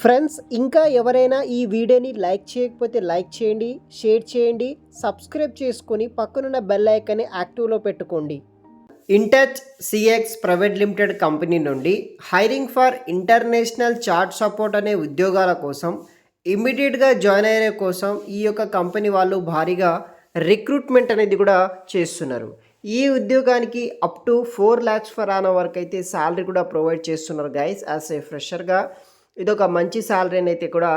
Friends ఇంకా ఎవరైనా ఈ వీడియోని లైక్ చేయకపోతే లైక్ చేయండి, షేర్ చేయండి, సబ్స్క్రైబ్ చేసుకొని పక్కనున్న బెల్ ఐకాన్ని యాక్టివ్లో పెట్టుకోండి. InTouch CX private limited company నుండి hiring for international chart support అనే ఉద్యోగాల కోసం ఇమ్మీడియట్గా జాయిన్ అయ్యే కోసం ఈ యొక్క కంపెనీ వాళ్ళు భారీగా రిక్రూట్మెంట్ అనేది కూడా చేస్తున్నారు. ఈ ఉద్యోగానికి up to 4 lakhs for on వరకు అయితే శాలరీ కూడా ప్రొవైడ్ చేస్తున్నారు గైస్. యాజ్ ఏ ఫ్రెషర్గా ఇదొక మంచి శాలరీని అయితే కూడా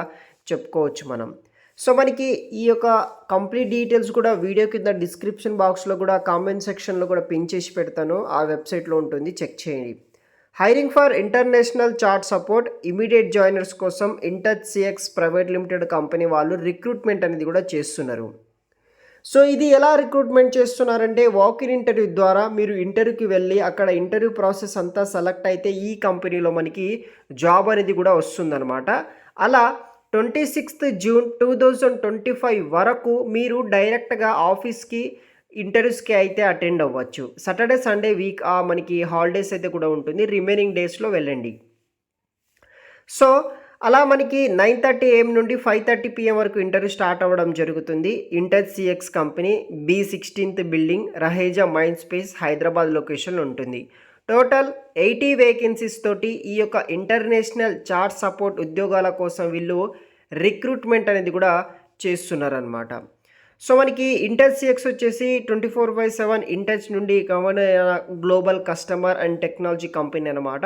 చెప్పుకోవచ్చు మనం. సో మనకి ఈ యొక్క కంప్లీట్ డీటెయిల్స్ కూడా వీడియో కింద డిస్క్రిప్షన్ బాక్స్లో కూడా కామెంట్ సెక్షన్లో కూడా పిన్ చేసి పెడతాను, ఆ వెబ్సైట్లో ఉంటుంది, చెక్ చేయండి. Hiring for international chart support immediate joiners కోసం InTouch CX private limited company వాళ్ళు రిక్రూట్మెంట్ అనేది కూడా చేస్తున్నారు. సో ఇది ఎలా రిక్రూట్మెంట్ చేస్తున్నారంటే వాకిన్ ఇంటర్వ్యూ ద్వారా మీరు ఇంటర్వ్యూకి వెళ్ళి అక్కడ ఇంటర్వ్యూ ప్రాసెస్ అంతా సెలెక్ట్ అయితే ఈ కంపెనీలో మనకి జాబ్ అనేది కూడా వస్తుందన్నమాట. అలా 26th June 2025 వరకు మీరు డైరెక్ట్గా ఆఫీస్కి ఇంటర్వ్యూస్కి అయితే అటెండ్ అవ్వచ్చు. సాటర్డే సండే వీక్ మనకి హాలిడేస్ అయితే కూడా ఉంటుంది, రిమైనింగ్ డేస్లో వెళ్ళండి. సో అలా మనకి 9:30 AM నుండి 5:30 PM వరకు ఇంటర్వ్యూ స్టార్ట్ అవ్వడం జరుగుతుంది. Intouch CX company B16th building, Raheja mind space, Hyderabad లొకేషన్లో ఉంటుంది. టోటల్ 80 వేకెన్సీస్ తోటి ఈ యొక్క ఇంటర్నేషనల్ చార్ట్ సపోర్ట్ ఉద్యోగాల కోసం వీళ్ళు రిక్రూట్మెంట్ అనేది కూడా చేస్తున్నారనమాట. సో మనకి ఇంటచ్ సిఎక్స్ వచ్చేసి 24/7 ఇంటచ్ నుండి global customer and technology company అనమాట.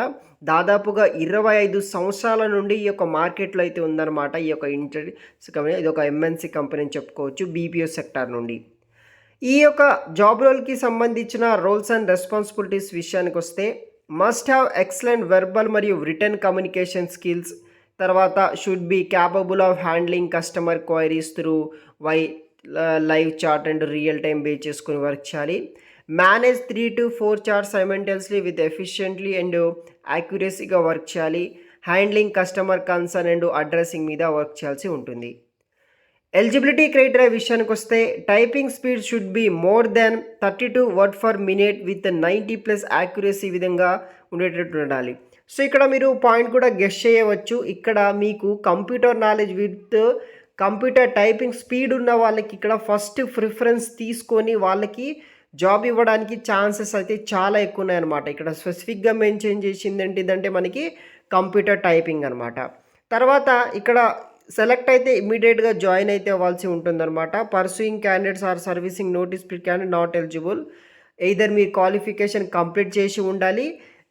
దాదాపుగా 25 సంవత్సరాల నుండి ఈ యొక్క మార్కెట్లో అయితే ఉందన్నమాట. ఈ యొక్క ఇంటచ్ కంపెనీ ఇది ఒక MNC కంపెనీ అని చెప్పుకోవచ్చు, BPO సెక్టార్ నుండి. ఈ యొక్క జాబ్ రోల్కి సంబంధించిన రోల్స్ అండ్ రెస్పాన్సిబిలిటీస్ విషయానికి వస్తే మస్ట్ హ్యావ్ ఎక్సలెంట్ వెర్బల్ మరియు రిటర్న్ కమ్యూనికేషన్ స్కిల్స్, తర్వాత should be capable of handling customer queries through live chat and real time base చేసుకుని వర్క్ చేయాలి. Manage 3 to 4 chats simultaneously with efficiently and యాక్యురసీగా work చేయాలి. Handling customer concern and addressing మీద work చేయాల్సి ఉంటుంది. Eligibility criteria విషయానికి వస్తే typing speed should be more than 32 word per minute with 90+ accuracy విధంగా ఉండేటట్టు ఉండాలి. సో ఇక్కడ మీరు పాయింట్ కూడా గెస్ చేయవచ్చు. ఇక్కడ మీకు computer knowledge with computer typing speed ఉన్న వాళ్ళకి ఇక్కడ ఫస్ట్ ప్రిఫరెన్స్ తీసుకొని వాళ్ళకి జాబ్ ఇవ్వడానికి ఛాన్సెస్ అయితే చాలా ఎక్కువ ఉన్నాయన్నమాట. ఇక్కడ స్పెసిఫిక్గా మెన్షన్ చేసింది ఏంటిదంటే మనకి కంప్యూటర్ టైపింగ్ అనమాట. తర్వాత ఇక్కడ సెలెక్ట్ అయితే ఇమీడియట్గా జాయిన్ అయితే అవ్వాల్సి ఉంటుందన్నమాట. Pursuing candidates or servicing notice period candidate not eligible. Either మీ క్వాలిఫికేషన్ కంప్లీట్ చేసి ఉండాలి,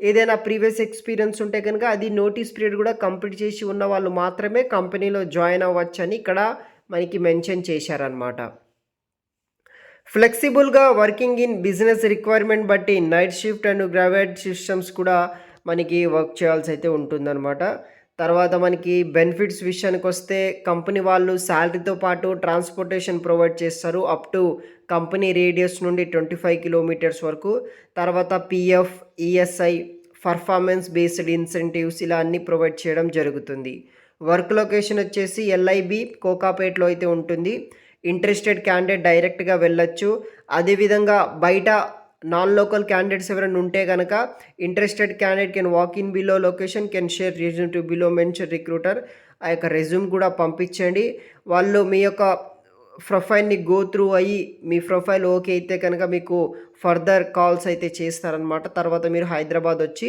ఏదైనా ప్రీవియస్ ఎక్స్పీరియన్స్ ఉంటే కనుక అది నోటీస్ పీరియడ్ కూడా కంప్లీట్ చేసి ఉన్న వాళ్ళు మాత్రమే కంపెనీలో జాయిన్ అవ్వచ్చు అని ఇక్కడ మనకి మెన్షన్ చేశారనమాట. ఫ్లెక్సిబుల్గా వర్కింగ్ ఇన్ బిజినెస్ రిక్వైర్మెంట్ బట్టి night shift and gravid systems కూడా మనకి వర్క్ చేయాల్సి అయితే ఉంటుందన్నమాట. తర్వాత మనకి బెనిఫిట్స్ విషయానికి వస్తే కంపెనీ వాళ్ళు శాలరీతో పాటు ట్రాన్స్పోర్టేషన్ ప్రొవైడ్ చేస్తారు అప్ టు కంపెనీ రేడియస్ నుండి 25 kilometers వరకు. తర్వాత PF, ESI, performance based incentives ఇలా అన్నీ ప్రొవైడ్ చేయడం జరుగుతుంది. వర్క్ లొకేషన్ వచ్చేసి LIB కోకాపేట్లో అయితే ఉంటుంది. ఇంట్రెస్టెడ్ క్యాండిడేట్ డైరెక్ట్గా వెళ్ళొచ్చు. అదేవిధంగా బయట నాన్ లోకల్ క్యాండిడేట్స్ ఎవరైనా ఉంటే కనుక interested candidate can walk in below location can share resume to below mention recruiter. ఆ యొక్క రెజ్యూమ్ కూడా పంపించండి. వాళ్ళు మీ యొక్క ప్రొఫైల్ని గో త్రూ అయ్యి మీ ప్రొఫైల్ ఓకే అయితే కనుక మీకు ఫర్దర్ కాల్స్ అయితే చేస్తారనమాట. తర్వాత మీరు హైదరాబాద్ వచ్చి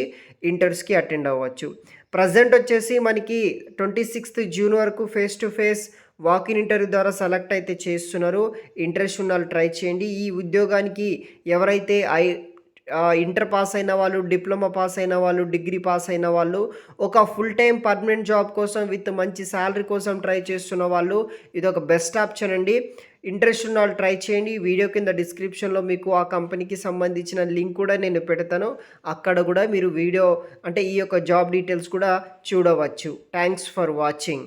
ఇంటర్వ్యూస్కి అటెండ్ అవ్వచ్చు. ప్రజెంట్ వచ్చేసి మనకి 26th June వరకు face to face walk in interview ద్వారా సెలెక్ట్ అయితే చేస్తున్నారు. ఇంట్రెస్ట్ ఉన్న వాళ్ళు ట్రై చేయండి. ఈ ఉద్యోగానికి ఎవరైతే ఇంటర్ పాస్ అయిన వాళ్ళు, డిప్లొమా పాస్ అయిన వాళ్ళు, డిగ్రీ పాస్ అయిన వాళ్ళు, ఒక ఫుల్ టైం పర్మనెంట్ జాబ్ కోసం విత్ మంచి శాలరీ కోసం ట్రై చేస్తున్న వాళ్ళు ఇది ఒక బెస్ట్ ఆప్షన్ అండి. ఇంట్రెస్ట్ ఉన్న వాళ్ళు ట్రై చేయండి. వీడియో కింద డిస్క్రిప్షన్లో మీకు ఆ కంపెనీకి సంబంధించిన లింక్ కూడా నేను పెడతాను. అక్కడ కూడా మీరు వీడియో అంటే ఈ యొక్క జాబ్ డీటెయిల్స్ కూడా చూడవచ్చు. Thanks for watching.